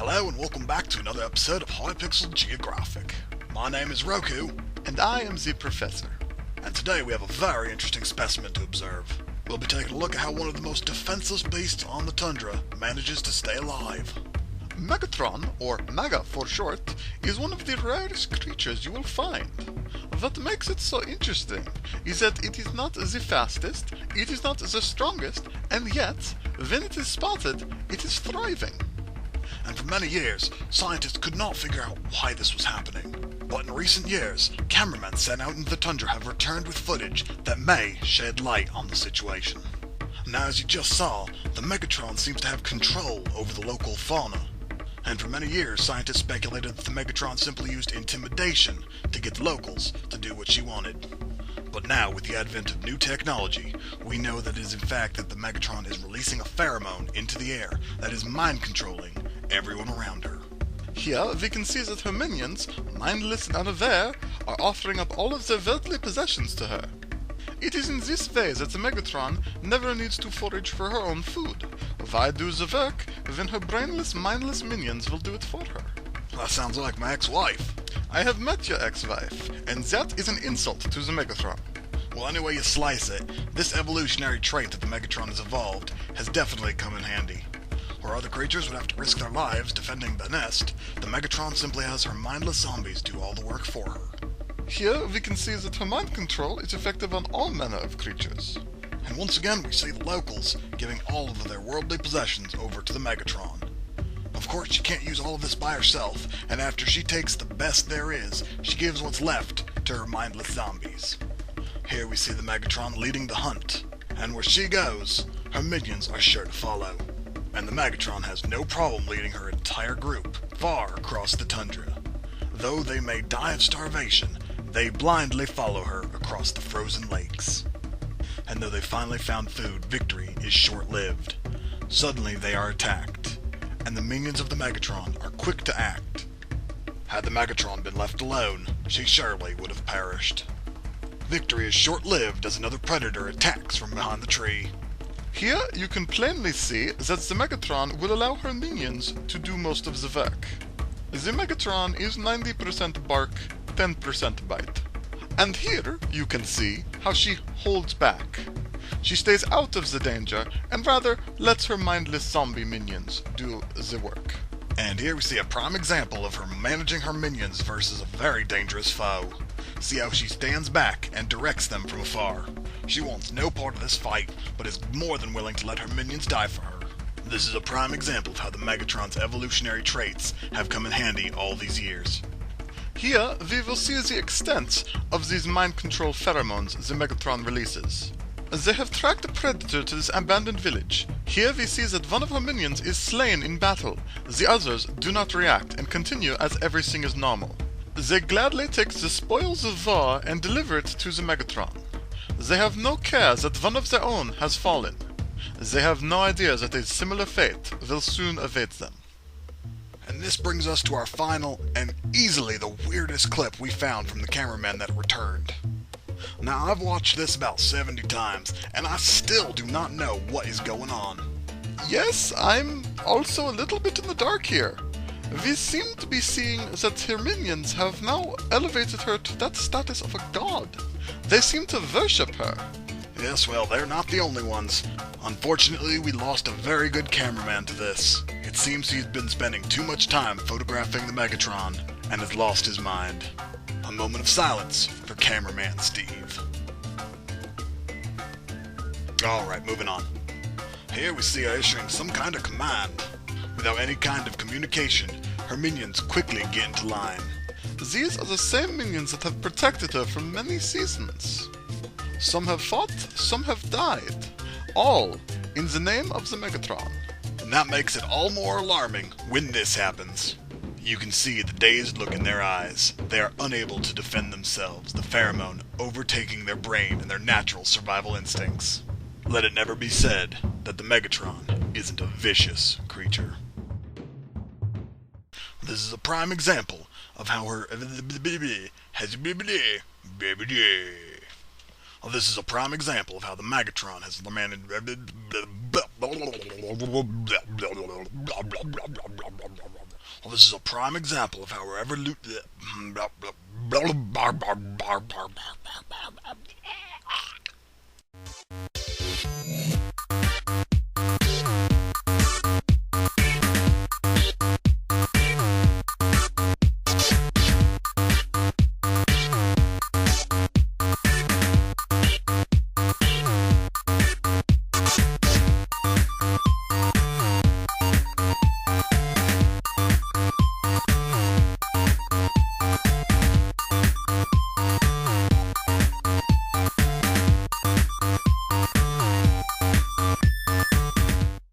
Hello and welcome back to another episode of Hypixel Geographic. My name is Roku, And I am the Professor. and today we have a very interesting specimen to observe. We'll be taking a look at how one of the most defenseless beasts on the tundra manages to stay alive. Magatron, or Maga for short, is one of the rarest creatures you will find. What makes it so interesting is that it is not the fastest, it is not the strongest, and yet, when it is spotted, it is thriving. And for many years, scientists could not figure out why this was happening. But in recent years, cameramen sent out into the tundra have returned with footage that may shed light on the situation. Now, as you just saw, the Magatron seems to have control over the local fauna. And for many years, scientists speculated that the Magatron simply used intimidation to get the locals to do what she wanted. But now, with the advent of new technology, we know that it is in fact that the Magatron is releasing a pheromone into the air that is mind-controlling everyone around her. Here we can see that her minions, mindless and unaware, are offering up all of their worldly possessions to her. It is in this way that the Magatron never needs to forage for her own food. Why do the work when her brainless, mindless minions will do it for her? That sounds like my ex-wife. I have met your ex-wife, and that is an insult to the Magatron. Well, any way you slice it, this evolutionary trait that the Magatron has evolved has definitely come in handy. Where other creatures would have to risk their lives defending the nest, the Magatron simply has her mindless zombies do all the work for her. Here we can see that her mind control is effective on all manner of creatures. And once again, we see the locals giving all of their worldly possessions over to the Magatron. Of course, she can't use all of this by herself, and after she takes the best there is, she gives what's left to her mindless zombies. Here we see the Magatron leading the hunt, and where she goes, her minions are sure to follow. And the Magatron has no problem leading her entire group far across the tundra. Though they may die of starvation, they blindly follow her across the frozen lakes. And though they finally found food, victory is short-lived. Suddenly they are attacked, and the minions of the Magatron are quick to act. Had the Magatron been left alone, she surely would have perished. Victory is short-lived as another predator attacks from behind the tree. Here you can plainly see that the Magatron will allow her minions to do most of the work. The Magatron is 90% bark, 10% bite. And here you can see how she holds back. She stays out of the danger and rather lets her mindless zombie minions do the work. And here we see a prime example of her managing her minions versus a very dangerous foe. See how she stands back and directs them from afar. She wants no part of this fight, but is more than willing to let her minions die for her. This is a prime example of how the Magatron's evolutionary traits have come in handy all these years. Here we will see the extent of these mind control pheromones the Magatron releases. They have tracked a predator to this abandoned village. Here we see that one of her minions is slain in battle. The others do not react and continue as everything is normal. They gladly take the spoils of war and deliver it to the Magatron. They have no care that one of their own has fallen. They have no idea that a similar fate will soon await them. And this brings us to our final and easily the weirdest clip we found from the cameraman that returned. Now, I've watched this about 70 times, and I still do not know what is going on. Yes, I'm also a little bit in the dark here. We seem to be seeing that her minions have now elevated her to that status of a god. They seem to worship her. Yes, well, they're not the only ones. Unfortunately, we lost a very good cameraman to this. It seems he's been spending too much time photographing the Magatron and has lost his mind. A moment of silence for cameraman Steve. Alright, moving on. Here we see her issuing some kind of command. Without any kind of communication, her minions quickly get into line. These are the same minions that have protected her for many seasons. Some have fought, some have died. All in the name of the Magatron. And that makes it all more alarming when this happens. You can see the dazed look in their eyes. They are unable to defend themselves, the pheromone overtaking their brain and their natural survival instincts. Let it never be said that the Magatron isn't a vicious creature. This is a prime example of how her This is a prime example of how the Magatron has managed Well, this is a prime example of how we're ever